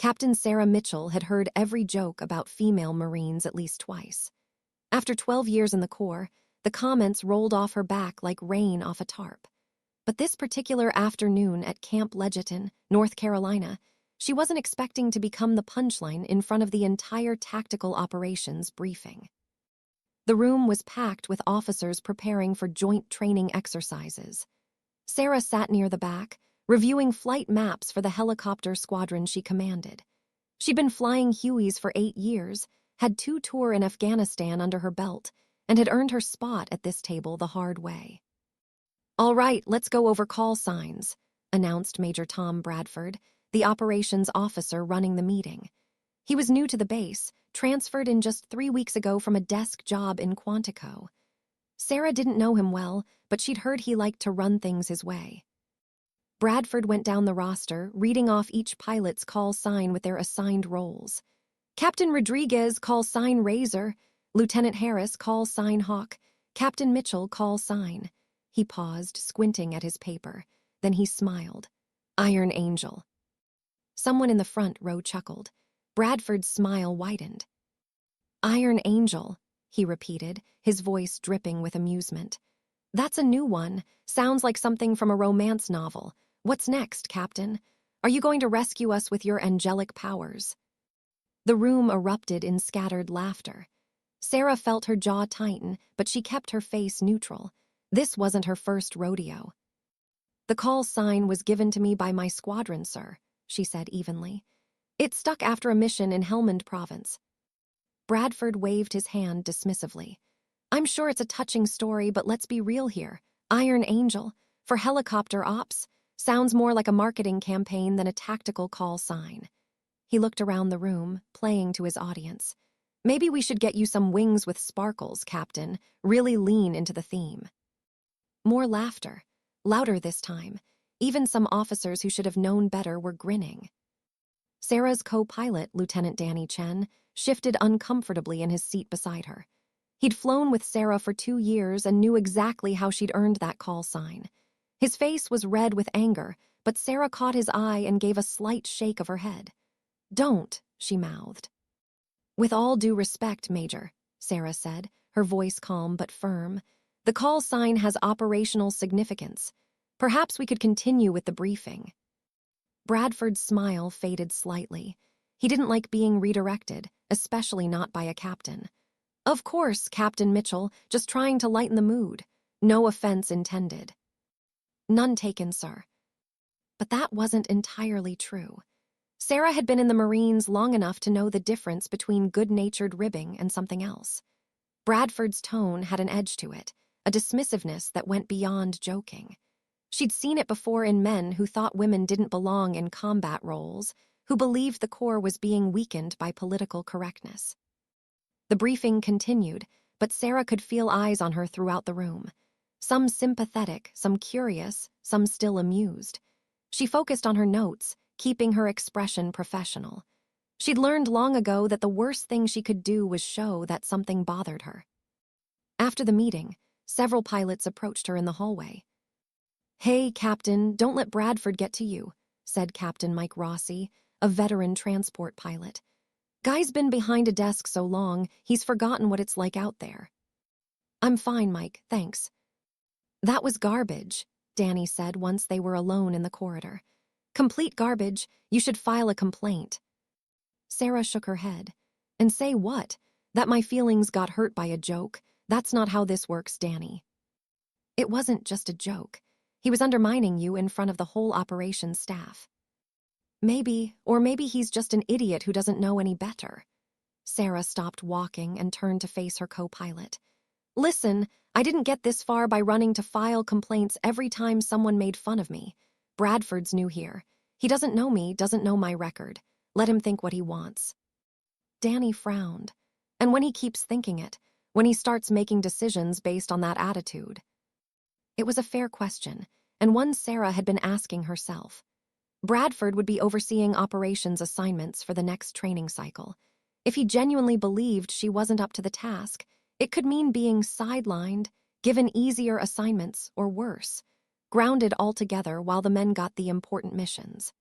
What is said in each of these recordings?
Captain Sarah Mitchell had heard every joke about female Marines at least twice. After 12 years in the Corps, the comments rolled off her back like rain off a tarp. But this particular afternoon at Camp Lejeton, North Carolina, she wasn't expecting to become the punchline in front of the entire tactical operations briefing. The room was packed with officers preparing for joint training exercises. Sarah sat near the back, reviewing flight maps for the helicopter squadron she commanded. She'd been flying Hueys for 8 years, had 2 tours in Afghanistan under her belt, and had earned her spot at this table the hard way. "All right, let's go over call signs," announced Major Tom Bradford, the operations officer running the meeting. He was new to the base, transferred in just 3 weeks ago from a desk job in Quantico. Sarah didn't know him well, but she'd heard he liked to run things his way. Bradford went down the roster, reading off each pilot's call sign with their assigned roles. Captain Rodriguez, call sign Razor. Lieutenant Harris, call sign Hawk. Captain Mitchell, call sign. He paused, squinting at his paper. Then he smiled. Iron Angel. Someone in the front row chuckled. Bradford's smile widened. Iron Angel, he repeated, his voice dripping with amusement. That's a new one. Sounds like something from a romance novel. What's next, Captain? Are you going to rescue us with your angelic powers? The room erupted in scattered laughter. Sarah felt her jaw tighten, but she kept her face neutral. This wasn't her first rodeo. The call sign was given to me by my squadron, sir, she said evenly. It stuck after a mission in Helmand Province. Bradford waved his hand dismissively. I'm sure it's a touching story, but let's be real here. Iron Angel, for helicopter ops, sounds more like a marketing campaign than a tactical call sign. He looked around the room, playing to his audience. Maybe we should get you some wings with sparkles, Captain. Really lean into the theme. More laughter, louder this time. Even some officers who should have known better were grinning. Sarah's co-pilot, Lieutenant Danny Chen, shifted uncomfortably in his seat beside her. He'd flown with Sarah for 2 years and knew exactly how she'd earned that call sign. His face was red with anger, but Sarah caught his eye and gave a slight shake of her head. Don't, she mouthed. With all due respect, Major, Sarah said, her voice calm but firm. The call sign has operational significance. Perhaps we could continue with the briefing. Bradford's smile faded slightly. He didn't like being redirected, especially not by a captain. Of course, Captain Mitchell, just trying to lighten the mood. No offense intended. None taken, sir. But that wasn't entirely true. Sarah had been in the Marines long enough to know the difference between good-natured ribbing and something else. Bradford's tone had an edge to it, a dismissiveness that went beyond joking. She'd seen it before in men who thought women didn't belong in combat roles, who believed the Corps was being weakened by political correctness. The briefing continued, but Sarah could feel eyes on her throughout the room. Some sympathetic, some curious, some still amused. She focused on her notes, keeping her expression professional. She'd learned long ago that the worst thing she could do was show that something bothered her. After the meeting, several pilots approached her in the hallway. Hey, Captain, don't let Bradford get to you, said Captain Mike Rossi, a veteran transport pilot. Guy's been behind a desk so long, he's forgotten what it's like out there. I'm fine, Mike, thanks. That was garbage, Danny said once they were alone in the corridor. Complete garbage. You should file a complaint. Sarah shook her head. And say what? That my feelings got hurt by a joke? That's not how this works, Danny. It wasn't just a joke. He was undermining you in front of the whole operations staff. Maybe, or maybe he's just an idiot who doesn't know any better. Sarah stopped walking and turned to face her co-pilot. Listen, I didn't get this far by running to file complaints every time someone made fun of me. Bradford's new here. He doesn't know me, doesn't know my record. Let him think what he wants. Danny frowned. And when he keeps thinking it, when he starts making decisions based on that attitude? It was a fair question, and one Sarah had been asking herself. Bradford would be overseeing operations assignments for the next training cycle. If he genuinely believed she wasn't up to the task, it could mean being sidelined, given easier assignments, or worse, grounded altogether while the men got the important missions.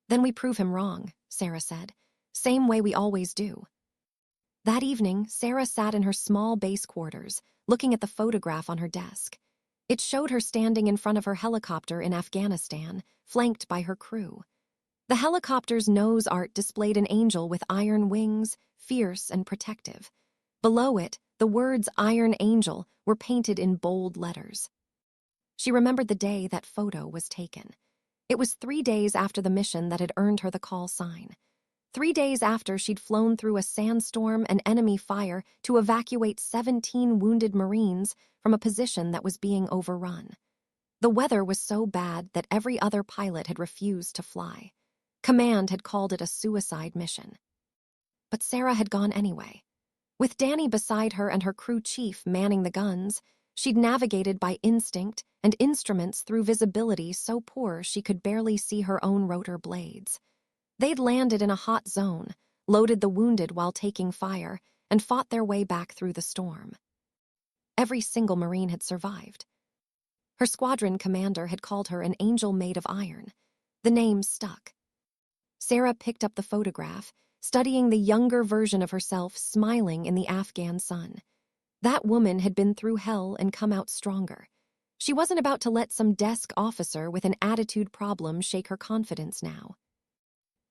Then we prove him wrong, Sarah said. "Same way we always do." That evening, Sarah sat in her small base quarters, looking at the photograph on her desk. It showed her standing in front of her helicopter in Afghanistan, flanked by her crew. The helicopter's nose art displayed an angel with iron wings, fierce and protective. Below it, the words "Iron Angel" were painted in bold letters. She remembered the day that photo was taken. It was 3 days after the mission that had earned her the call sign. 3 days after she'd flown through a sandstorm and enemy fire to evacuate 17 wounded Marines from a position that was being overrun. The weather was so bad that every other pilot had refused to fly. Command had called it a suicide mission. But Sarah had gone anyway. With Danny beside her and her crew chief manning the guns, she'd navigated by instinct and instruments through visibility so poor she could barely see her own rotor blades. They'd landed in a hot zone, loaded the wounded while taking fire, and fought their way back through the storm. Every single Marine had survived. Her squadron commander had called her an angel made of iron. The name stuck. Sarah picked up the photograph, studying the younger version of herself smiling in the Afghan sun. That woman had been through hell and come out stronger. She wasn't about to let some desk officer with an attitude problem shake her confidence now.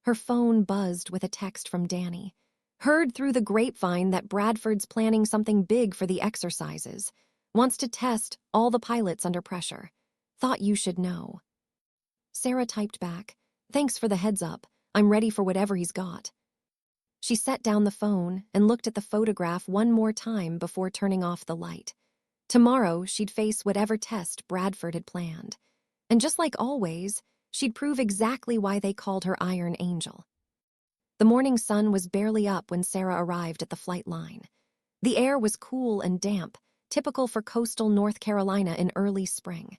Her phone buzzed with a text from Danny. "Heard through the grapevine that Bradford's planning something big for the exercises. Wants to test all the pilots under pressure. Thought you should know." Sarah typed back, "Thanks for the heads up. I'm ready for whatever he's got." She set down the phone and looked at the photograph one more time before turning off the light. Tomorrow, she'd face whatever test Bradford had planned. And just like always, she'd prove exactly why they called her Iron Angel. The morning sun was barely up when Sarah arrived at the flight line. The air was cool and damp, typical for coastal North Carolina in early spring.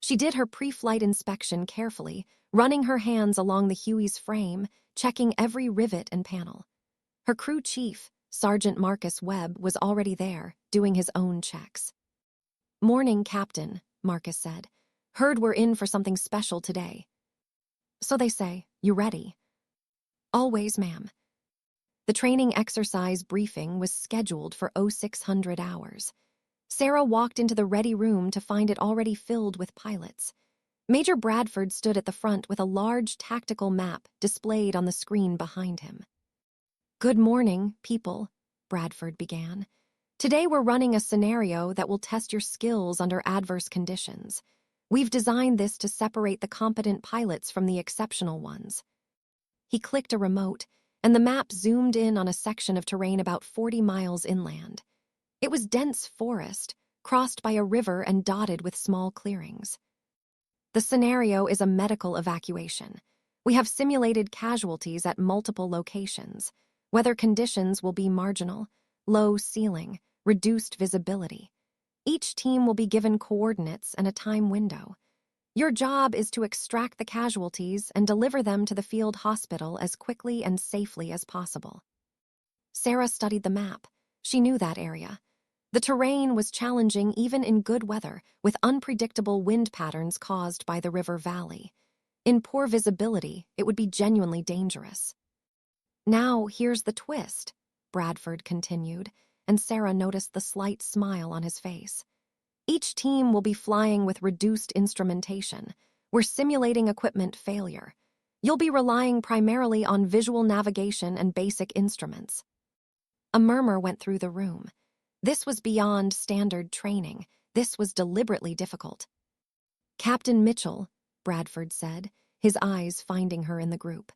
She did her pre-flight inspection carefully, running her hands along the Huey's frame, checking every rivet and panel. Her crew chief, Sergeant Marcus Webb, was already there, doing his own checks. "Morning, Captain," Marcus said. "Heard we're in for something special today." "So they say. You ready?" "Always, ma'am." The training exercise briefing was scheduled for 0600 hours. Sarah walked into the ready room to find it already filled with pilots. Major Bradford stood at the front with a large tactical map displayed on the screen behind him. "Good morning, people," Bradford began. "Today we're running a scenario that will test your skills under adverse conditions. We've designed this to separate the competent pilots from the exceptional ones." He clicked a remote, and the map zoomed in on a section of terrain about 40 miles inland. It was dense forest, crossed by a river and dotted with small clearings. "The scenario is a medical evacuation. We have simulated casualties at multiple locations. Weather conditions will be marginal, low ceiling, reduced visibility. Each team will be given coordinates and a time window. Your job is to extract the casualties and deliver them to the field hospital as quickly and safely as possible." Sarah studied the map. She knew that area. The terrain was challenging even in good weather, with unpredictable wind patterns caused by the river valley. In poor visibility, it would be genuinely dangerous. "Now, here's the twist," Bradford continued, and Sarah noticed the slight smile on his face. "Each team will be flying with reduced instrumentation. We're simulating equipment failure. You'll be relying primarily on visual navigation and basic instruments." A murmur went through the room. This was beyond standard training. This was deliberately difficult. "Captain Mitchell," Bradford said, his eyes finding her in the group.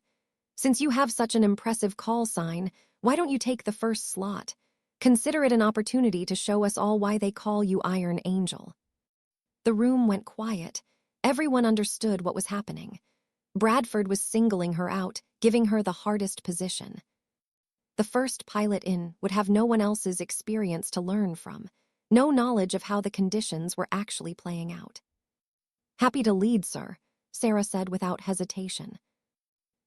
"Since you have such an impressive call sign, why don't you take the first slot? Consider it an opportunity to show us all why they call you Iron Angel." The room went quiet. Everyone understood what was happening. Bradford was singling her out, giving her the hardest position. The first pilot in would have no one else's experience to learn from, no knowledge of how the conditions were actually playing out. "Happy to lead, sir," Sarah said without hesitation.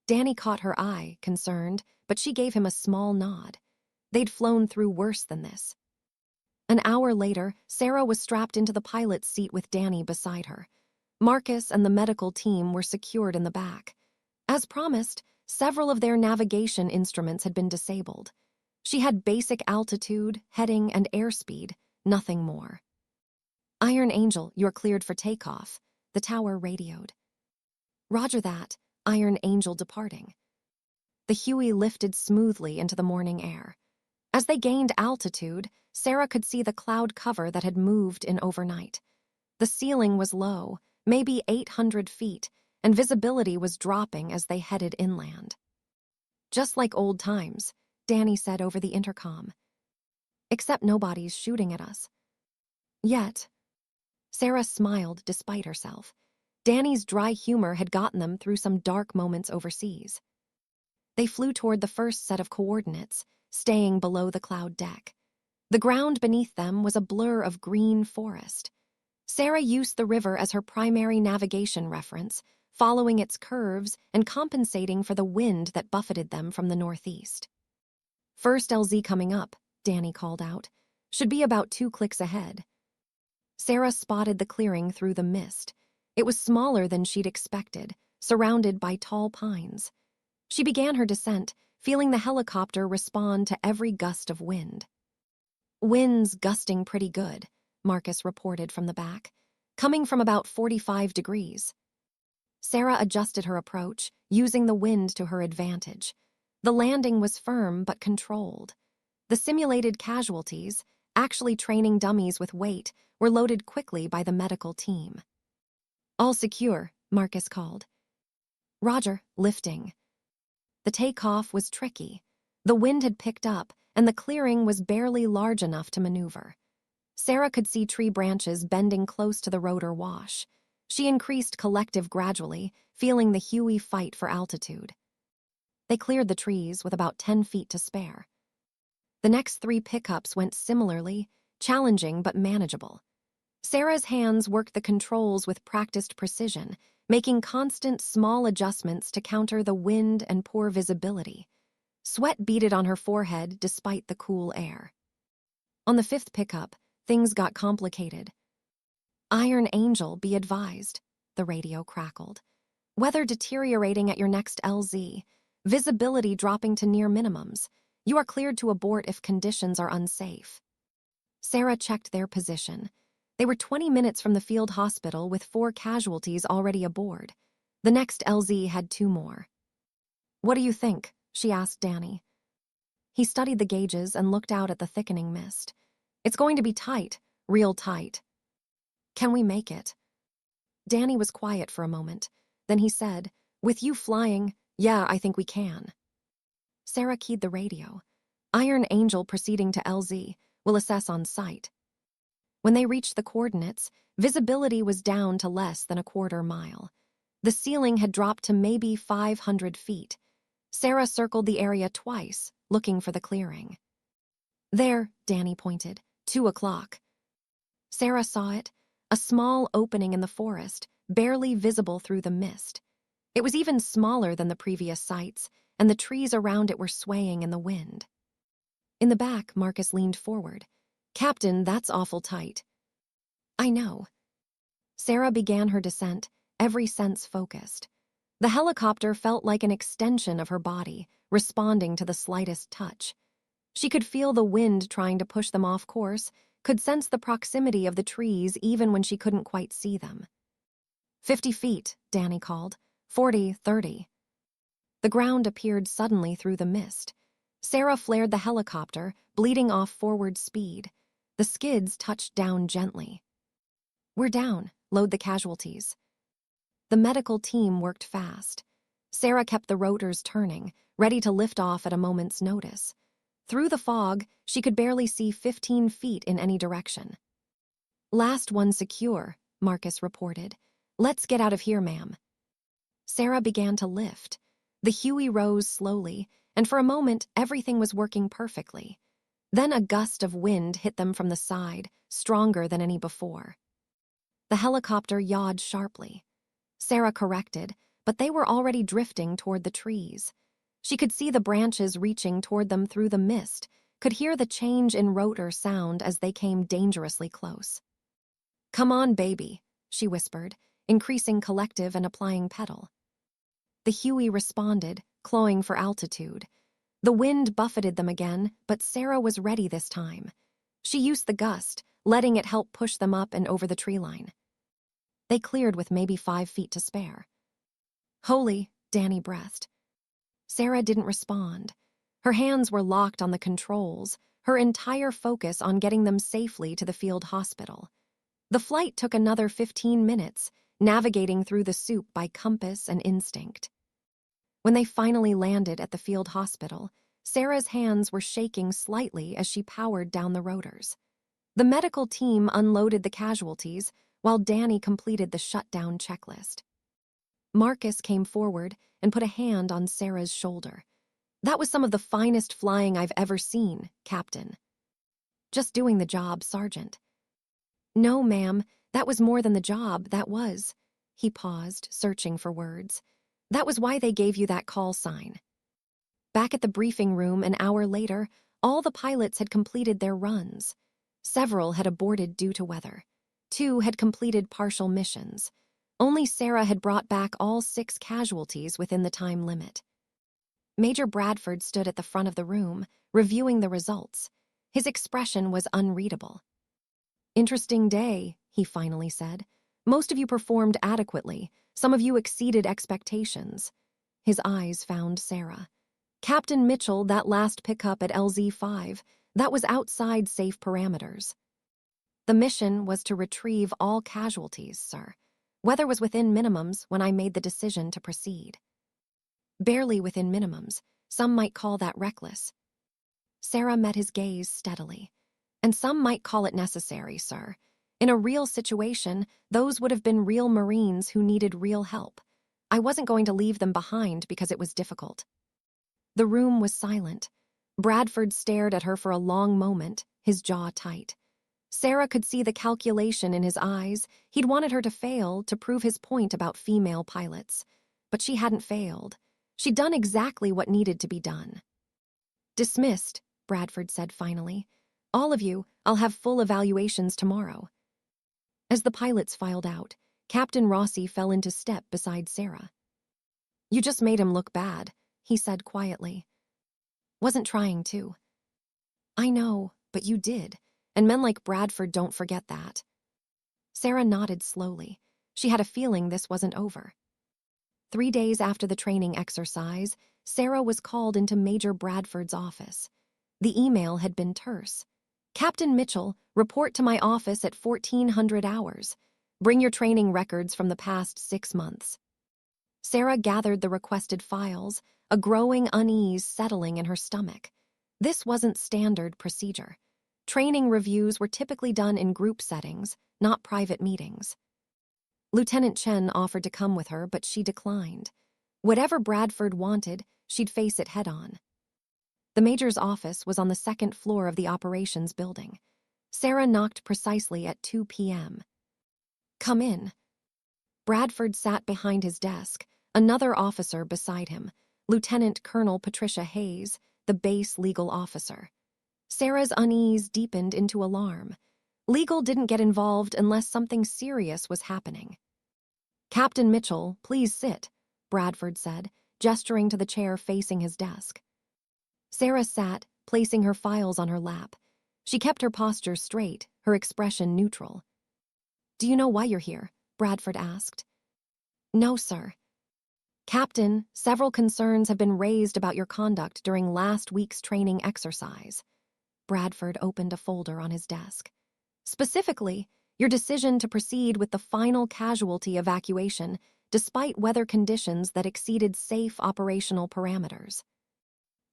Danny caught her eye, concerned, but she gave him a small nod. They'd flown through worse than this. An hour later, Sarah was strapped into the pilot's seat with Danny beside her. Marcus and the medical team were secured in the back. As promised, several of their navigation instruments had been disabled. She had basic altitude, heading, and airspeed, nothing more. "Iron Angel, you're cleared for takeoff," the tower radioed. "Roger that, Iron Angel departing." The Huey lifted smoothly into the morning air. As they gained altitude, Sarah could see the cloud cover that had moved in overnight. The ceiling was low, maybe 800 feet, and visibility was dropping as they headed inland. "Just like old times," Danny said over the intercom. "Except nobody's shooting at us." "Yet." Sarah smiled despite herself. Danny's dry humor had gotten them through some dark moments overseas. They flew toward the first set of coordinates, staying below the cloud deck. The ground beneath them was a blur of green forest. Sarah used the river as her primary navigation reference, following its curves and compensating for the wind that buffeted them from the northeast. "First LZ coming up," Danny called out. "Should be about 2 clicks ahead." Sarah spotted the clearing through the mist. It was smaller than she'd expected, surrounded by tall pines. She began her descent, feeling the helicopter respond to every gust of wind. "Wind's gusting pretty good," Marcus reported from the back, "coming from about 45 degrees. Sarah adjusted her approach, using the wind to her advantage. The landing was firm but controlled. The simulated casualties, actually training dummies with weight, were loaded quickly by the medical team. "All secure," Marcus called. "Roger, lifting." The takeoff was tricky. The wind had picked up, and the clearing was barely large enough to maneuver. Sarah could see tree branches bending close to the rotor wash. She increased collective gradually, feeling the Huey fight for altitude. They cleared the trees with about 10 feet to spare. The next 3 pickups went similarly, challenging but manageable. Sarah's hands worked the controls with practiced precision, making constant small adjustments to counter the wind and poor visibility. Sweat beaded on her forehead despite the cool air. On the 5th pickup, things got complicated. "Iron Angel, be advised," the radio crackled. "Weather deteriorating at your next LZ. Visibility dropping to near minimums. You are cleared to abort if conditions are unsafe." Sarah checked their position. They were 20 minutes from the field hospital with 4 casualties already aboard. The next LZ had 2 more. "What do you think?" she asked Danny. He studied the gauges and looked out at the thickening mist. "It's going to be tight, real tight." "Can we make it?" Danny was quiet for a moment. Then he said, "With you flying, yeah, I think we can." Sarah keyed the radio. "Iron Angel proceeding to LZ. Will assess on site." When they reached the coordinates, visibility was down to less than a quarter mile. The ceiling had dropped to maybe 500 feet. Sarah circled the area twice, looking for the clearing. "There," Danny pointed, 2 o'clock. Sarah saw it, a small opening in the forest, barely visible through the mist. It was even smaller than the previous sites, and the trees around it were swaying in the wind. In the back, Marcus leaned forward. "Captain, that's awful tight." "I know." Sarah began her descent, every sense focused. The helicopter felt like an extension of her body, responding to the slightest touch. She could feel the wind trying to push them off course, could sense the proximity of the trees even when she couldn't quite see them. 50 feet, Danny called. 40, 30. The ground appeared suddenly through the mist. Sarah flared the helicopter, bleeding off forward speed. The skids touched down gently. "We're down. Load the casualties." The medical team worked fast. Sarah kept the rotors turning, ready to lift off at a moment's notice. Through the fog, she could barely see 15 feet in any direction. "Last one secure," Marcus reported. "Let's get out of here, ma'am." Sarah began to lift. The Huey rose slowly, and for a moment everything was working perfectly. Then a gust of wind hit them from the side, stronger than any before. The helicopter yawed sharply. Sarah corrected, but they were already drifting toward the trees. She could see the branches reaching toward them through the mist, could hear the change in rotor sound as they came dangerously close. "Come on, baby," she whispered, increasing collective and applying pedal. The Huey responded, clawing for altitude. The wind buffeted them again, but Sarah was ready this time. She used the gust, letting it help push them up and over the tree line. They cleared with maybe 5 feet to spare. "Holy," Danny breathed. Sarah didn't respond. Her hands were locked on the controls, her entire focus on getting them safely to the field hospital. The flight took another 15 minutes, navigating through the soup by compass and instinct. When they finally landed at the field hospital, Sarah's hands were shaking slightly as she powered down the rotors. The medical team unloaded the casualties, while Danny completed the shutdown checklist. Marcus came forward and put a hand on Sarah's shoulder. "That was some of the finest flying I've ever seen, Captain." "Just doing the job, Sergeant." "No, ma'am, that was more than the job, that was." He paused, searching for words. "That was why they gave you that call sign." Back at the briefing room an hour later, all the pilots had completed their runs. Several had aborted due to weather. 2 had completed partial missions. Only Sarah had brought back all 6 casualties within the time limit. Major Bradford stood at the front of the room, reviewing the results. His expression was unreadable. "Interesting day," he finally said. "Most of you performed adequately. Some of you exceeded expectations." His eyes found Sarah. "Captain Mitchell, that last pickup at LZ-5, that was outside safe parameters." "The mission was to retrieve all casualties, sir. Weather was within minimums when I made the decision to proceed." "Barely within minimums. Some might call that reckless." Sarah met his gaze steadily. "And some might call it necessary, sir. In a real situation, those would have been real Marines who needed real help. I wasn't going to leave them behind because it was difficult." The room was silent. Bradford stared at her for a long moment, his jaw tight. Sarah could see the calculation in his eyes. He'd wanted her to fail to prove his point about female pilots. But she hadn't failed. She'd done exactly what needed to be done. "Dismissed," Bradford said finally. "All of you, I'll have full evaluations tomorrow." As the pilots filed out, Captain Rossi fell into step beside Sarah. "You just made him look bad," he said quietly. "Wasn't trying to." "I know, but you did. And men like Bradford don't forget that." Sarah nodded slowly. She had a feeling this wasn't over. 3 days after the training exercise, Sarah was called into Major Bradford's office. The email had been terse. "Captain Mitchell, report to my office at 1400 hours. Bring your training records from the past 6 months." Sarah gathered the requested files, a growing unease settling in her stomach. This wasn't standard procedure. Training reviews were typically done in group settings, not private meetings. Lieutenant Chen offered to come with her, but she declined. Whatever Bradford wanted, she'd face it head-on. The major's office was on the 2nd floor of the operations building. Sarah knocked precisely at 2 p.m. "Come in." Bradford sat behind his desk, another officer beside him, Lieutenant Colonel Patricia Hayes, the base legal officer. Sarah's unease deepened into alarm. Legal didn't get involved unless something serious was happening. "Captain Mitchell, please sit," Bradford said, gesturing to the chair facing his desk. Sarah sat, placing her files on her lap. She kept her posture straight, her expression neutral. "Do you know why you're here?" Bradford asked. "No, sir." "Captain, several concerns have been raised about your conduct during last week's training exercise." Bradford opened a folder on his desk. "Specifically, your decision to proceed with the final casualty evacuation despite weather conditions that exceeded safe operational parameters."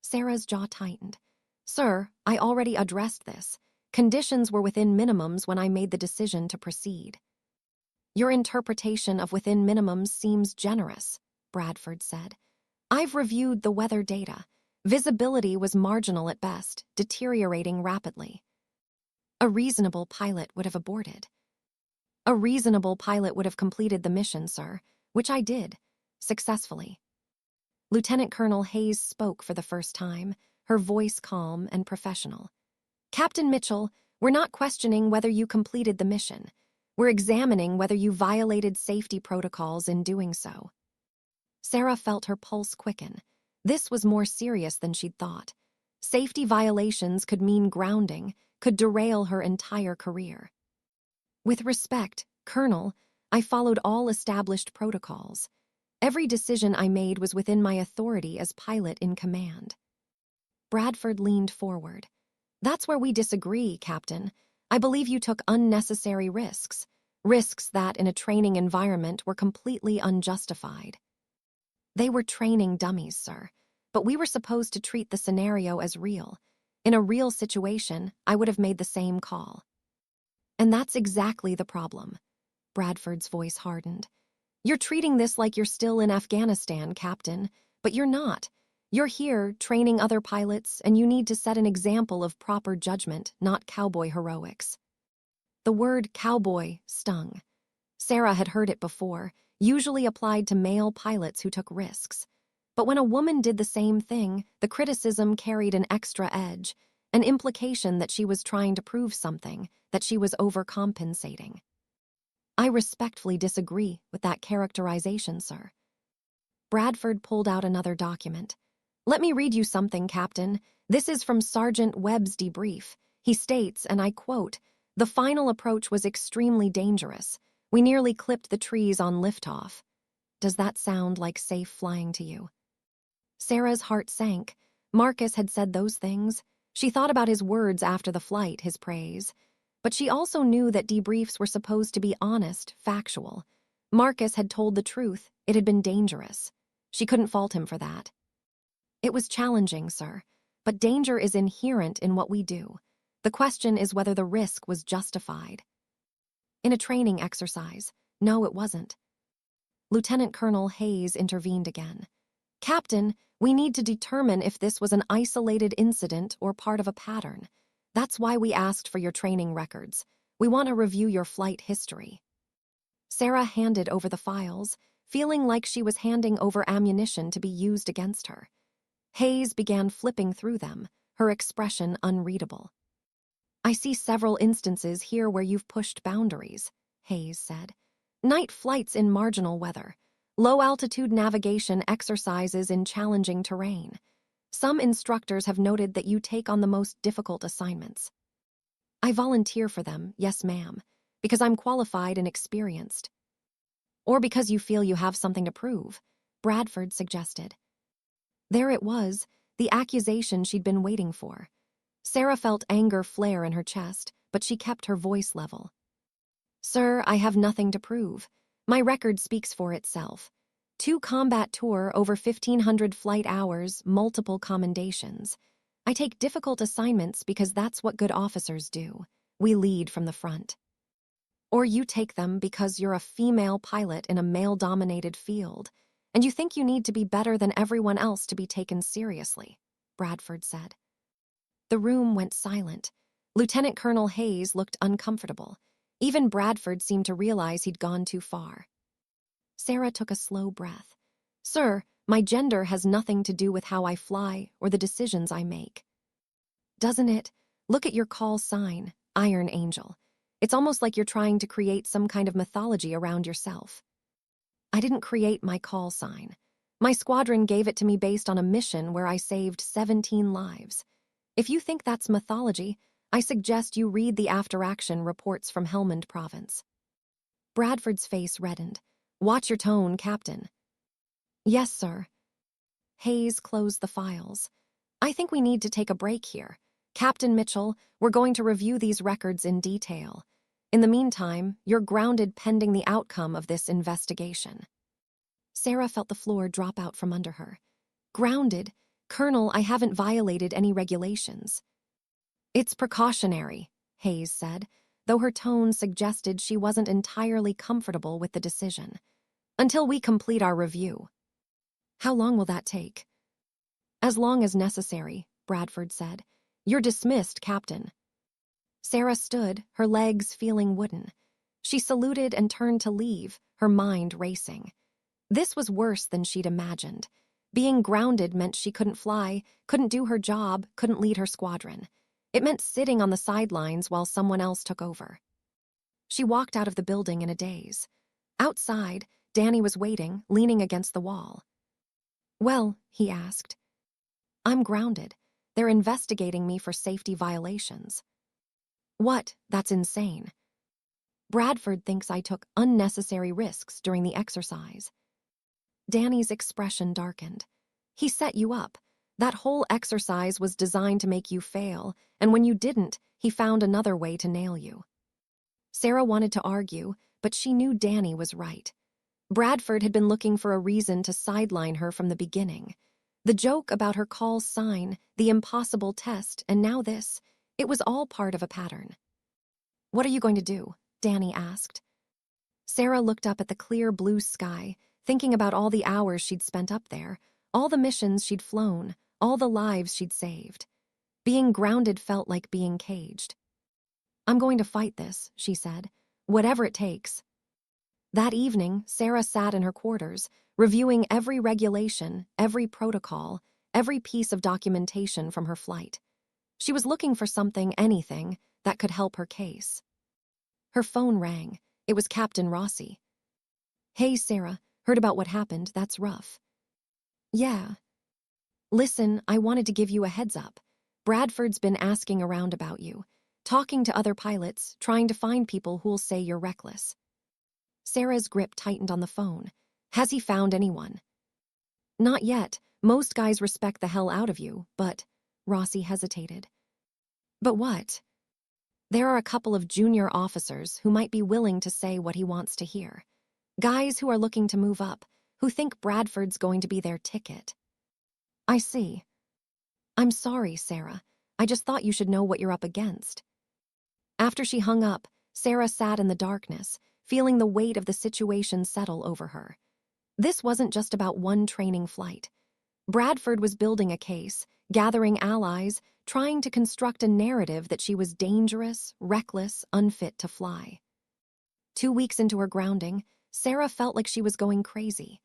Sarah's jaw tightened. "Sir, I already addressed this. Conditions were within minimums when I made the decision to proceed." "Your interpretation of within minimums seems generous," Bradford said. "I've reviewed the weather data. Visibility was marginal at best, deteriorating rapidly." "A reasonable pilot would have aborted." "A reasonable pilot would have completed the mission, sir, which I did, successfully." Lieutenant Colonel Hayes spoke for the first time, her voice calm and professional. "Captain Mitchell, we're not questioning whether you completed the mission. We're examining whether you violated safety protocols in doing so." Sarah felt her pulse quicken. This was more serious than she'd thought. Safety violations could mean grounding, could derail her entire career. With respect, Colonel, I followed all established protocols. Every decision I made was within my authority as pilot in command. Bradford leaned forward. That's where we disagree, Captain. I believe you took unnecessary risks. Risks that, in a training environment, were completely unjustified. They were training dummies, sir. But we were supposed to treat the scenario as real. In a real situation, I would have made the same call. And that's exactly the problem. Bradford's voice hardened. You're treating this like you're still in Afghanistan, Captain, but you're not. You're here, training other pilots, and you need to set an example of proper judgment, not cowboy heroics. The word cowboy stung. Sarah had heard it before, usually applied to male pilots who took risks. But when a woman did the same thing, the criticism carried an extra edge, an implication that she was trying to prove something, that she was overcompensating. I respectfully disagree with that characterization, sir. Bradford pulled out another document. Let me read you something, Captain. This is from Sergeant Webb's debrief. He states, and I quote, "The final approach was extremely dangerous. We nearly clipped the trees on liftoff." Does that sound like safe flying to you? Sarah's heart sank. Marcus had said those things. She thought about his words after the flight, his praise. But she also knew that debriefs were supposed to be honest, factual. Marcus had told the truth. It had been dangerous. She couldn't fault him for that. It was challenging, sir, but danger is inherent in what we do. The question is whether the risk was justified. In a training exercise, no, it wasn't. Lieutenant Colonel Hayes intervened again. Captain, we need to determine if this was an isolated incident or part of a pattern. That's why we asked for your training records. We want to review your flight history. Sarah handed over the files, feeling like she was handing over ammunition to be used against her. Hayes began flipping through them, her expression unreadable. I see several instances here where you've pushed boundaries, Hayes said. Night flights in marginal weather, low-altitude navigation exercises in challenging terrain. Some instructors have noted that you take on the most difficult assignments. I volunteer for them, yes, ma'am, because I'm qualified and experienced. Or because you feel you have something to prove, Bradford suggested. There it was, the accusation she'd been waiting for. Sarah felt anger flare in her chest, but she kept her voice level. Sir, I have nothing to prove. My record speaks for itself. 2 combat tour, over 1,500 flight hours, multiple commendations. I take difficult assignments because that's what good officers do. We lead from the front. Or you take them because you're a female pilot in a male-dominated field, and you think you need to be better than everyone else to be taken seriously, Bradford said. The room went silent. Lieutenant Colonel Hayes looked uncomfortable. Even Bradford seemed to realize he'd gone too far. Sarah took a slow breath. Sir, my gender has nothing to do with how I fly or the decisions I make. Doesn't it? Look at your call sign, Iron Angel. It's almost like you're trying to create some kind of mythology around yourself. I didn't create my call sign. My squadron gave it to me based on a mission where I saved 17 lives. If you think that's mythology, I suggest you read the after-action reports from Helmand Province. Bradford's face reddened. Watch your tone, Captain. Yes, sir. Hayes closed the files. I think we need to take a break here. Captain Mitchell, we're going to review these records in detail. In the meantime, you're grounded pending the outcome of this investigation. Sarah felt the floor drop out from under her. Grounded? Colonel, I haven't violated any regulations. It's precautionary, Hayes said, though her tone suggested she wasn't entirely comfortable with the decision. Until we complete our review. How long will that take? As long as necessary, Bradford said. You're dismissed, Captain. Sarah stood, her legs feeling wooden. She saluted and turned to leave, her mind racing. This was worse than she'd imagined. Being grounded meant she couldn't fly, couldn't do her job, couldn't lead her squadron. It meant sitting on the sidelines while someone else took over. She walked out of the building in a daze. Outside, Danny was waiting, leaning against the wall. Well, he asked. I'm grounded. They're investigating me for safety violations. What? That's insane. Bradford thinks I took unnecessary risks during the exercise. Danny's expression darkened. He set you up. That whole exercise was designed to make you fail, and when you didn't, he found another way to nail you. Sarah wanted to argue, but she knew Danny was right. Bradford had been looking for a reason to sideline her from the beginning. The joke about her call's sign, the impossible test, and now this, it was all part of a pattern. What are you going to do? Danny asked. Sarah looked up at the clear blue sky, thinking about all the hours she'd spent up there, all the missions she'd flown, all the lives she'd saved. Being grounded felt like being caged. I'm going to fight this, she said, whatever it takes. That evening, Sarah sat in her quarters, reviewing every regulation, every protocol, every piece of documentation from her flight. She was looking for something, anything, that could help her case. Her phone rang. It was Captain Rossi. Hey, Sarah, heard about what happened. That's rough. Yeah. Listen, I wanted to give you a heads up. Bradford's been asking around about you, talking to other pilots, trying to find people who'll say you're reckless. Sarah's grip tightened on the phone. Has he found anyone? Not yet. Most guys respect the hell out of you, but... Rossi hesitated. But what? There are a couple of junior officers who might be willing to say what he wants to hear. Guys who are looking to move up, who think Bradford's going to be their ticket. I see. I'm sorry, Sarah. I just thought you should know what you're up against. After she hung up, Sarah sat in the darkness, feeling the weight of the situation settle over her. This wasn't just about one training flight. Bradford was building a case, gathering allies, trying to construct a narrative that she was dangerous, reckless, unfit to fly. 2 weeks into her grounding, Sarah felt like she was going crazy.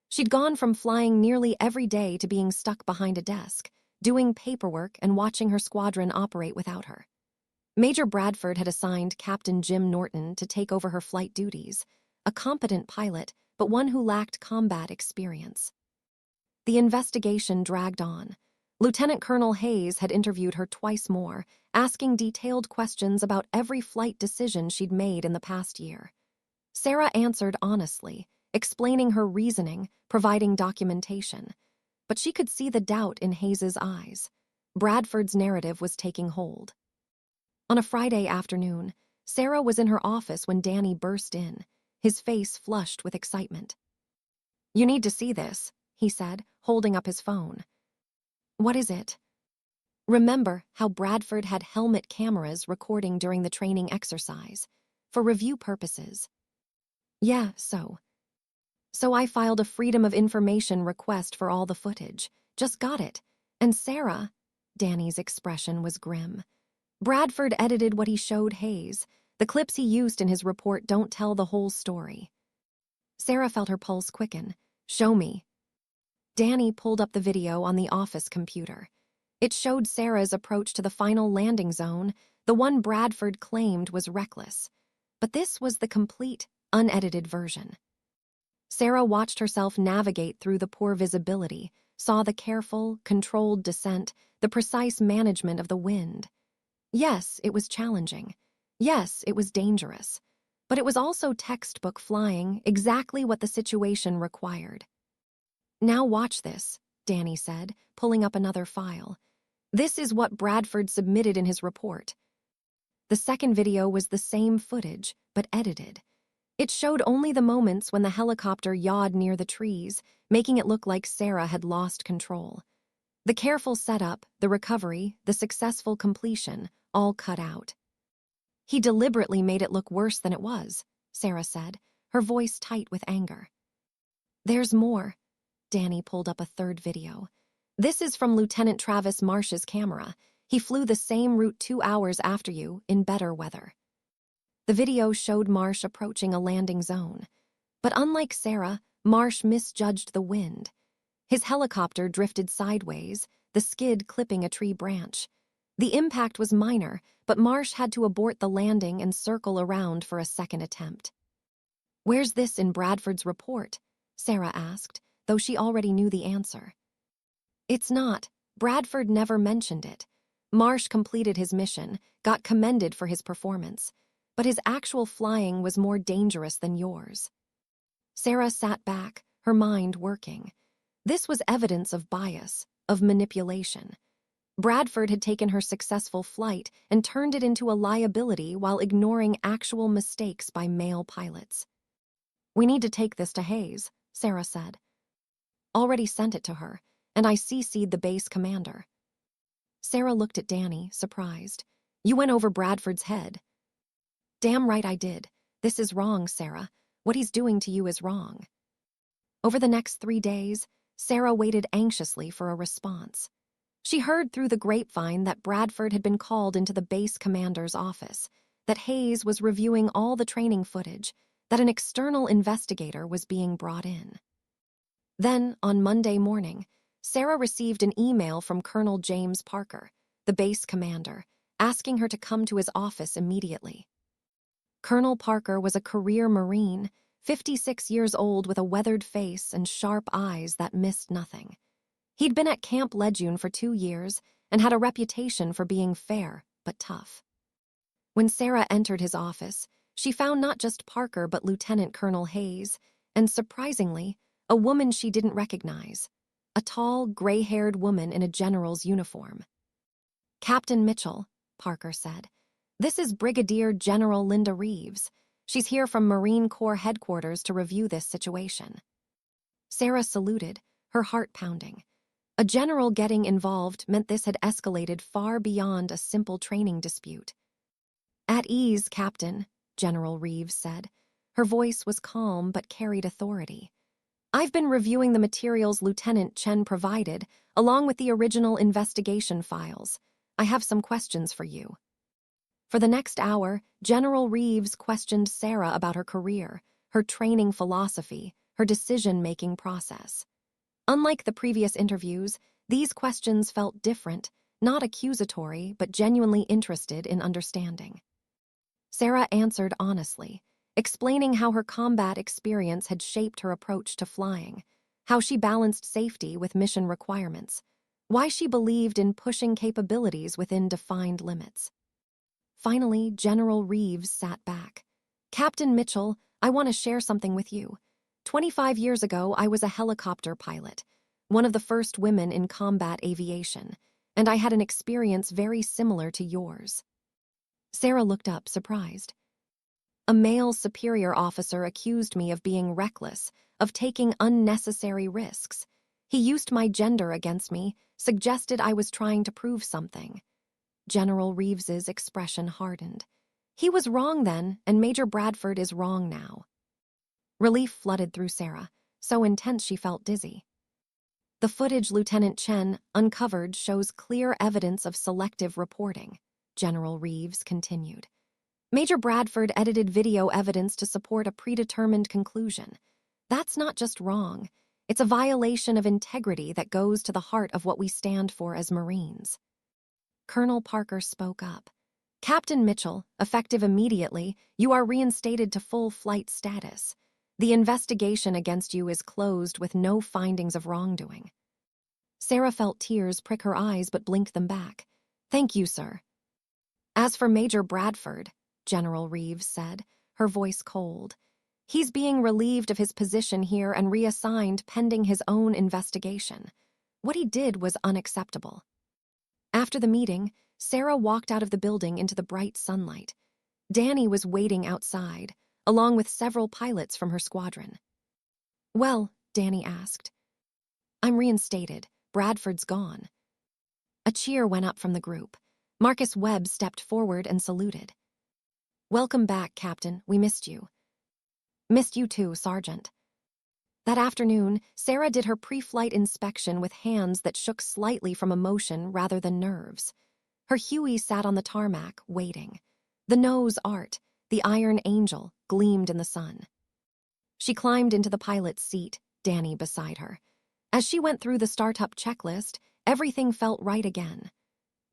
She'd gone from flying nearly every day to being stuck behind a desk, doing paperwork and watching her squadron operate without her. Major Bradford had assigned Captain Jim Norton to take over her flight duties, a competent pilot, but one who lacked combat experience. The investigation dragged on. Lieutenant Colonel Hayes had interviewed her twice more, asking detailed questions about every flight decision she'd made in the past year. Sarah answered honestly, explaining her reasoning, providing documentation. But she could see the doubt in Hayes's eyes. Bradford's narrative was taking hold. On a Friday afternoon, Sarah was in her office when Danny burst in, his face flushed with excitement. You need to see this, he said, holding up his phone. What is it? Remember how Bradford had helmet cameras recording during the training exercise, for review purposes. Yeah, so I filed a Freedom of Information request for all the footage. Just got it. And Sarah, Danny's expression was grim. Bradford edited what he showed Hayes. The clips he used in his report don't tell the whole story. Sarah felt her pulse quicken. Show me. Danny pulled up the video on the office computer. It showed Sarah's approach to the final landing zone, the one Bradford claimed was reckless. But this was the complete, unedited version. Sarah watched herself navigate through the poor visibility, saw the careful, controlled descent, the precise management of the wind. Yes, it was challenging. Yes, it was dangerous. But it was also textbook flying, exactly what the situation required. Now watch this, Danny said, pulling up another file. This is what Bradford submitted in his report. The second video was the same footage, but edited. It showed only the moments when the helicopter yawed near the trees, making it look like Sarah had lost control. The careful setup, the recovery, the successful completion, all cut out. He deliberately made it look worse than it was, Sarah said, her voice tight with anger. There's more. Danny pulled up a third video. This is from Lieutenant Travis Marsh's camera. He flew the same route 2 hours after you, in better weather. The video showed Marsh approaching a landing zone. But unlike Sarah, Marsh misjudged the wind. His helicopter drifted sideways, the skid clipping a tree branch. The impact was minor, but Marsh had to abort the landing and circle around for a second attempt. Where's this in Bradford's report? Sarah asked, though she already knew the answer. It's not. Bradford never mentioned it. Marsh completed his mission, got commended for his performance, but his actual flying was more dangerous than yours. Sarah sat back, her mind working. This was evidence of bias, of manipulation. Bradford had taken her successful flight and turned it into a liability while ignoring actual mistakes by male pilots. "We need to take this to Hayes," Sarah said. "Already sent it to her, and I CC'd the base commander." Sarah looked at Danny, surprised. "You went over Bradford's head." "Damn right I did. This is wrong, Sarah. What he's doing to you is wrong." Over the next 3 days, Sarah waited anxiously for a response. She heard through the grapevine that Bradford had been called into the base commander's office, that Hayes was reviewing all the training footage, that an external investigator was being brought in. Then, on Monday morning, Sarah received an email from Colonel James Parker, the base commander, asking her to come to his office immediately. Colonel Parker was a career Marine, 56 years old with a weathered face and sharp eyes that missed nothing. He'd been at Camp Lejeune for 2 years and had a reputation for being fair but tough. When Sarah entered his office, she found not just Parker but Lieutenant Colonel Hayes, and surprisingly, a woman she didn't recognize. A tall, gray-haired woman in a general's uniform. "Captain Mitchell," Parker said. "This is Brigadier General Linda Reeves. She's here from Marine Corps headquarters to review this situation." Sarah saluted, her heart pounding. A general getting involved meant this had escalated far beyond a simple training dispute. "At ease, Captain," General Reeves said. Her voice was calm but carried authority. "I've been reviewing the materials Lieutenant Chen provided, along with the original investigation files. I have some questions for you." For the next hour, General Reeves questioned Sarah about her career, her training philosophy, her decision-making process. Unlike the previous interviews, these questions felt different, not accusatory, but genuinely interested in understanding. Sarah answered honestly, explaining how her combat experience had shaped her approach to flying, how she balanced safety with mission requirements, why she believed in pushing capabilities within defined limits. Finally, General Reeves sat back. "Captain Mitchell, I want to share something with you. 25 years ago, I was a helicopter pilot, one of the first women in combat aviation, and I had an experience very similar to yours." Sarah looked up, surprised. "A male superior officer accused me of being reckless, of taking unnecessary risks. He used my gender against me, suggested I was trying to prove something." General Reeves's expression hardened. He was wrong then, and Major Bradford is wrong now. Relief flooded through Sarah, so intense she felt dizzy. "The footage Lieutenant Chen uncovered shows clear evidence of selective reporting," General Reeves continued. "Major Bradford edited video evidence to support a predetermined conclusion. That's not just wrong. It's a violation of integrity that goes to the heart of what we stand for as Marines." Colonel Parker spoke up. "Captain Mitchell, effective immediately, you are reinstated to full flight status. The investigation against you is closed with no findings of wrongdoing." Sarah felt tears prick her eyes but blinked them back. "Thank you, sir." "As for Major Bradford," General Reeves said, her voice cold, "he's being relieved of his position here and reassigned pending his own investigation. What he did was unacceptable." After the meeting, Sarah walked out of the building into the bright sunlight. Danny was waiting outside, along with several pilots from her squadron. "Well," Danny asked. "I'm reinstated. Bradford's gone." A cheer went up from the group. Marcus Webb stepped forward and saluted. "Welcome back, Captain. We missed you." "Missed you too, Sergeant." That afternoon, Sarah did her pre-flight inspection with hands that shook slightly from emotion rather than nerves. Her Huey sat on the tarmac, waiting. The nose art, the Iron Angel, gleamed in the sun. She climbed into the pilot's seat, Danny beside her. As she went through the startup checklist, everything felt right again.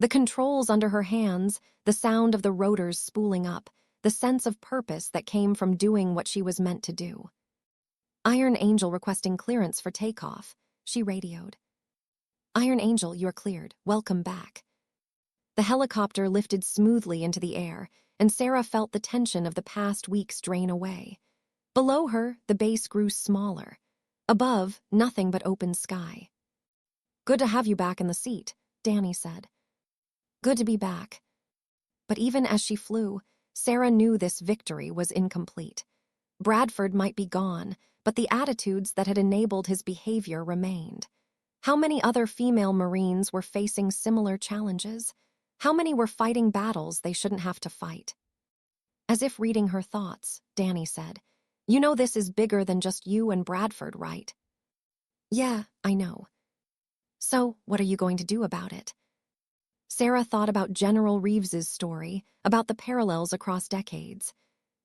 The controls under her hands, the sound of the rotors spooling up, the sense of purpose that came from doing what she was meant to do. Iron Angel requesting clearance for takeoff, she radioed. Iron Angel, you're cleared. Welcome back. The helicopter lifted smoothly into the air, and Sarah felt the tension of the past weeks drain away. Below her, the base grew smaller. Above, nothing but open sky. Good to have you back in the seat, Danny said. Good to be back. But even as she flew, Sarah knew this victory was incomplete. Bradford might be gone, but the attitudes that had enabled his behavior remained. How many other female Marines were facing similar challenges? How many were fighting battles they shouldn't have to fight? As if reading her thoughts, Danny said, You know this is bigger than just you and Bradford, right? Yeah, I know. So, what are you going to do about it? Sarah thought about General Reeves's story, about the parallels across decades.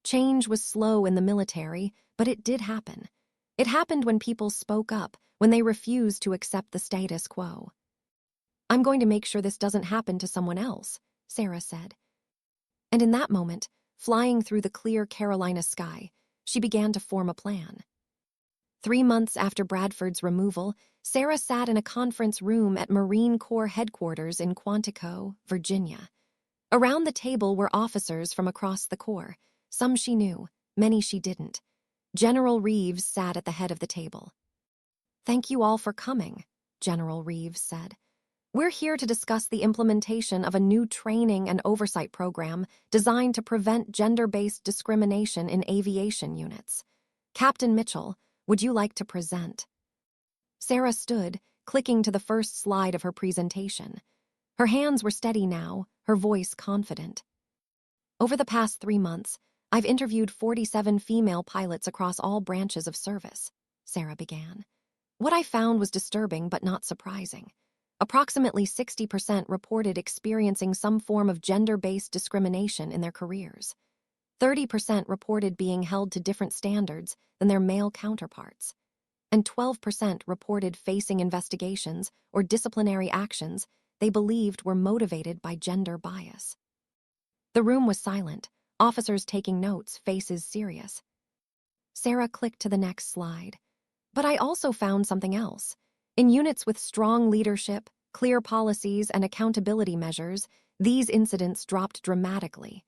Change was slow in the military, but it did happen. It happened when people spoke up, when they refused to accept the status quo. I'm going to make sure this doesn't happen to someone else, Sarah said. And in that moment, flying through the clear Carolina sky, she began to form a plan. 3 months after Bradford's removal, Sarah sat in a conference room at Marine Corps headquarters in Quantico, Virginia. Around the table were officers from across the Corps. Some she knew, many she didn't. General Reeves sat at the head of the table. Thank you all for coming, General Reeves said. We're here to discuss the implementation of a new training and oversight program designed to prevent gender-based discrimination in aviation units. Captain Mitchell, would you like to present? Sarah stood, clicking to the first slide of her presentation. Her hands were steady now, her voice confident. Over the past 3 months, I've interviewed 47 female pilots across all branches of service, Sarah began. What I found was disturbing but not surprising. Approximately 60% reported experiencing some form of gender-based discrimination in their careers. 30% reported being held to different standards than their male counterparts. And 12% reported facing investigations or disciplinary actions they believed were motivated by gender bias. The room was silent, officers taking notes, faces serious. Sarah clicked to the next slide. But I also found something else. In units with strong leadership, clear policies, and accountability measures, these incidents dropped dramatically.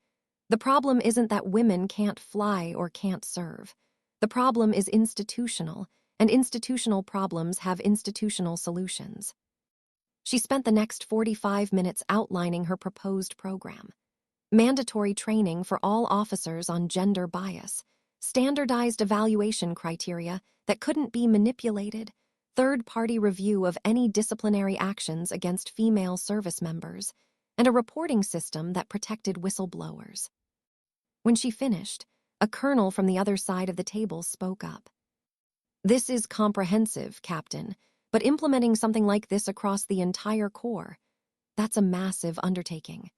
The problem isn't that women can't fly or can't serve. The problem is institutional, and institutional problems have institutional solutions. She spent the next 45 minutes outlining her proposed program. Mandatory training for all officers on gender bias, standardized evaluation criteria that couldn't be manipulated, third-party review of any disciplinary actions against female service members, and a reporting system that protected whistleblowers. When she finished, a colonel from the other side of the table spoke up. This is comprehensive, Captain, but implementing something like this across the entire Corps, that's a massive undertaking.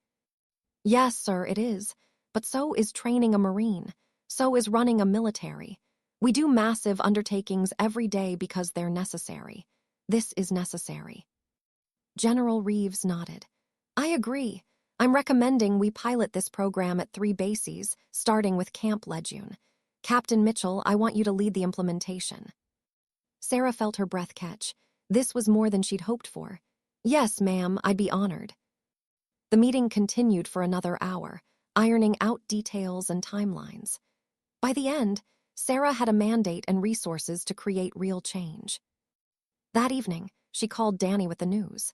Yes, sir, it is, but so is training a Marine, so is running a military. We do massive undertakings every day because they're necessary. This is necessary. General Reeves nodded. I agree. I'm recommending we pilot this program at 3 bases, starting with Camp Lejeune. Captain Mitchell, I want you to lead the implementation. Sarah felt her breath catch. This was more than she'd hoped for. Yes, ma'am, I'd be honored. The meeting continued for another hour, ironing out details and timelines. By the end, Sarah had a mandate and resources to create real change. That evening, she called Danny with the news.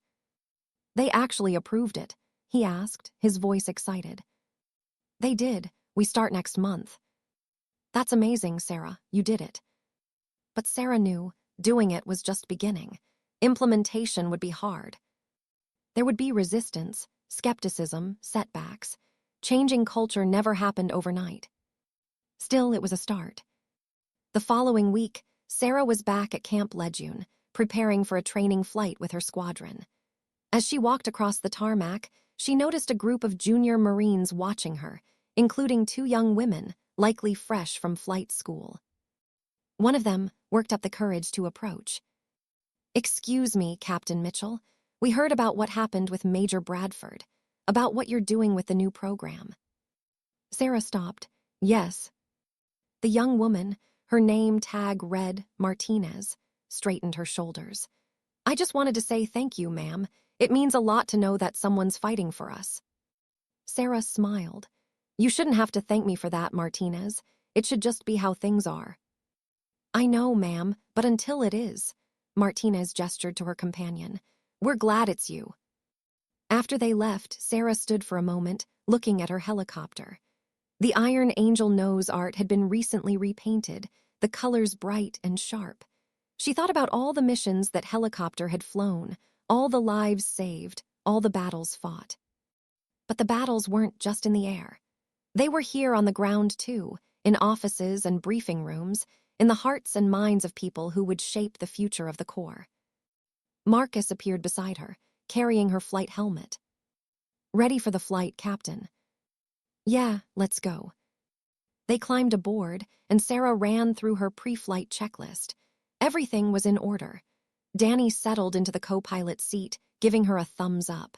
They actually approved it, he asked, his voice excited. They did. We start next month. That's amazing, Sarah. You did it. But Sarah knew doing it was just beginning. Implementation would be hard. There would be resistance, skepticism, setbacks. Changing culture never happened overnight. Still, it was a start. The following week, Sarah was back at Camp Lejeune, preparing for a training flight with her squadron. As she walked across the tarmac, she noticed a group of junior Marines watching her, including 2 young women, likely fresh from flight school. One of them worked up the courage to approach. Excuse me, Captain Mitchell. We heard about what happened with Major Bradford, about what you're doing with the new program. Sarah stopped. Yes. The young woman, her name tag read Martinez, straightened her shoulders. I just wanted to say thank you, ma'am. It means a lot to know that someone's fighting for us. Sarah smiled. You shouldn't have to thank me for that, Martinez. It should just be how things are. I know, ma'am, but until it is, Martinez gestured to her companion. We're glad it's you. After they left, Sarah stood for a moment, looking at her helicopter. The Iron Angel nose art had been recently repainted, the colors bright and sharp. She thought about all the missions that helicopter had flown, all the lives saved, all the battles fought. But the battles weren't just in the air. They were here on the ground too, in offices and briefing rooms, in the hearts and minds of people who would shape the future of the Corps. Marcus appeared beside her, carrying her flight helmet. Ready for the flight, Captain. Yeah, let's go. They climbed aboard, and Sarah ran through her pre-flight checklist. Everything was in order. Danny settled into the co-pilot seat, giving her a thumbs up.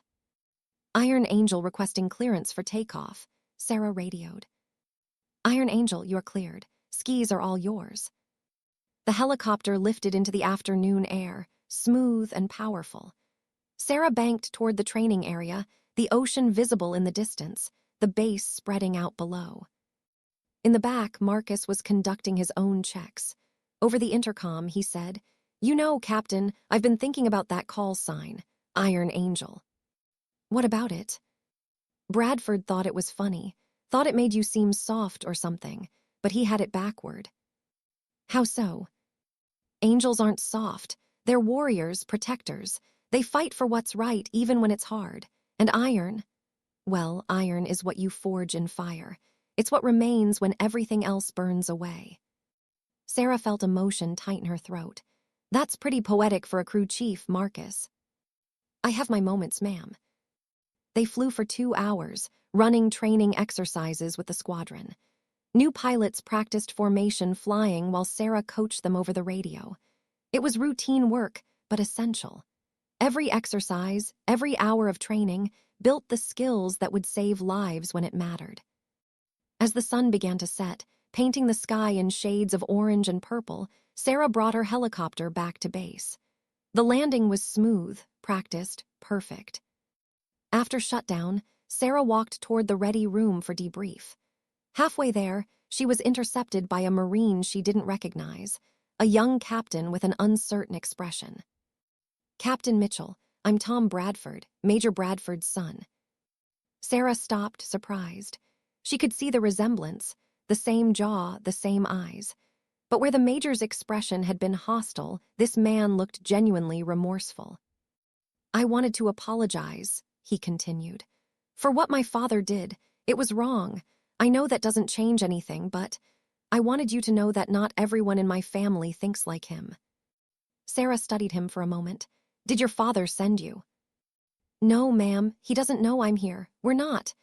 Iron Angel requesting clearance for takeoff, Sarah radioed. Iron Angel, you're cleared. Skis are all yours. The helicopter lifted into the afternoon air, smooth and powerful. Sarah banked toward the training area, the ocean visible in the distance, the base spreading out below. In the back, Marcus was conducting his own checks. Over the intercom, he said, You know, Captain, I've been thinking about that call sign, Iron Angel. What about it? Bradford thought it was funny, thought it made you seem soft or something, but he had it backward. How so? Angels aren't soft. They're warriors, protectors. They fight for what's right even when it's hard. And iron? Well, iron is what you forge in fire. It's what remains when everything else burns away. Sarah felt emotion tighten her throat. That's pretty poetic for a crew chief, Marcus. I have my moments, ma'am. They flew for 2 hours, running training exercises with the squadron. New pilots practiced formation flying while Sarah coached them over the radio. It was routine work, but essential. Every exercise, every hour of training, built the skills that would save lives when it mattered. As the sun began to set, painting the sky in shades of orange and purple, Sarah brought her helicopter back to base. The landing was smooth, practiced, perfect. After shutdown, Sarah walked toward the ready room for debrief. Halfway there, she was intercepted by a Marine she didn't recognize, a young captain with an uncertain expression. Captain Mitchell, I'm Tom Bradford, Major Bradford's son. Sarah stopped, surprised. She could see the resemblance, the same jaw, the same eyes. But where the Major's expression had been hostile, this man looked genuinely remorseful. I wanted to apologize, he continued. For what my father did, it was wrong. I know that doesn't change anything, but I wanted you to know that not everyone in my family thinks like him. Sarah studied him for a moment. Did your father send you? No, ma'am, he doesn't know I'm here. We're not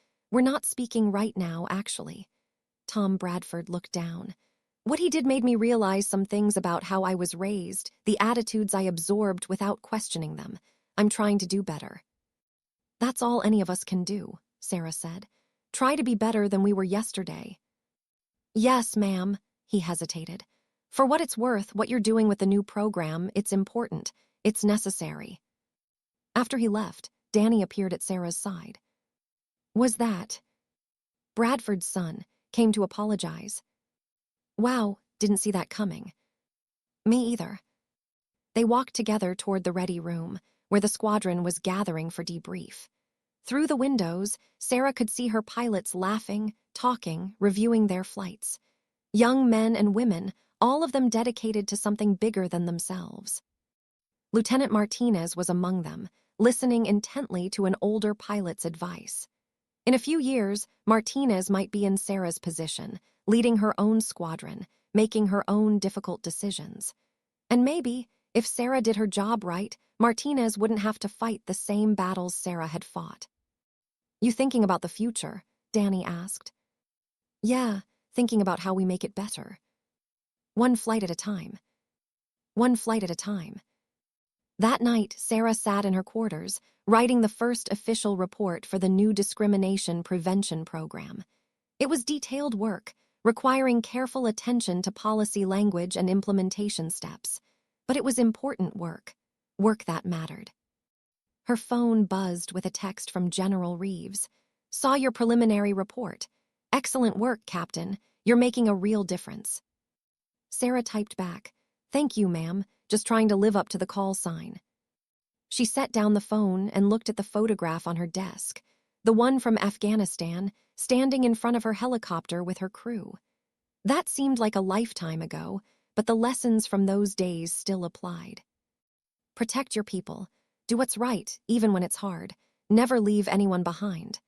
speaking right now, actually. Tom Bradford looked down. What he did made me realize some things about how I was raised, the attitudes I absorbed without questioning them. I'm trying to do better. That's all any of us can do, Sarah said. Try to be better than we were yesterday. Yes, ma'am, he hesitated. For what it's worth, what you're doing with the new program, it's important. It's necessary. After he left, Danny appeared at Sarah's side. Was that? Bradford's son came to apologize. Wow, didn't see that coming. Me either. They walked together toward the ready room, where the squadron was gathering for debrief. Through the windows, Sarah could see her pilots laughing, talking, reviewing their flights. Young men and women, all of them dedicated to something bigger than themselves. Lieutenant Martinez was among them, listening intently to an older pilot's advice. In a few years, Martinez might be in Sarah's position, leading her own squadron, making her own difficult decisions. And maybe, if Sarah did her job right, Martinez wouldn't have to fight the same battles Sarah had fought. You thinking about the future? Danny asked. Yeah, thinking about how we make it better. One flight at a time. One flight at a time. That night, Sarah sat in her quarters, writing the first official report for the new discrimination prevention program. It was detailed work, requiring careful attention to policy language and implementation steps. But it was important work that mattered. Her phone buzzed with a text from General Reeves. "Saw your preliminary report. Excellent work, Captain. You're making a real difference." Sarah typed back, "Thank you, ma'am. Just trying to live up to the call sign." She set down the phone and looked at the photograph on her desk, the one from Afghanistan, standing in front of her helicopter with her crew. That seemed like a lifetime ago, but the lessons from those days still applied. Protect your people. Do what's right, even when it's hard. Never leave anyone behind.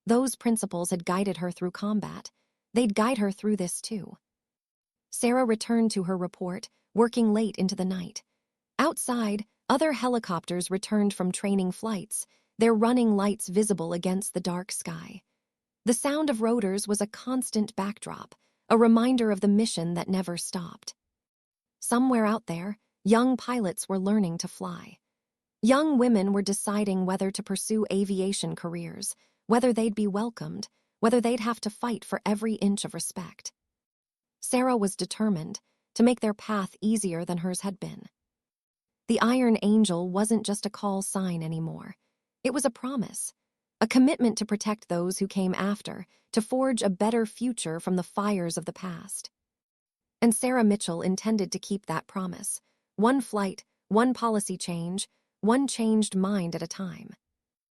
Those principles had guided her through combat. They'd guide her through this too. Sarah returned to her report, working late into the night. Outside, other helicopters returned from training flights, their running lights visible against the dark sky. The sound of rotors was a constant backdrop, a reminder of the mission that never stopped. Somewhere out there, young pilots were learning to fly. Young women were deciding whether to pursue aviation careers, whether they'd be welcomed, whether they'd have to fight for every inch of respect. Sarah was determined to make their path easier than hers had been. The Iron Angel wasn't just a call sign anymore. It was a promise, a commitment to protect those who came after, to forge a better future from the fires of the past. And Sarah Mitchell intended to keep that promise. One flight, one policy change, one changed mind at a time.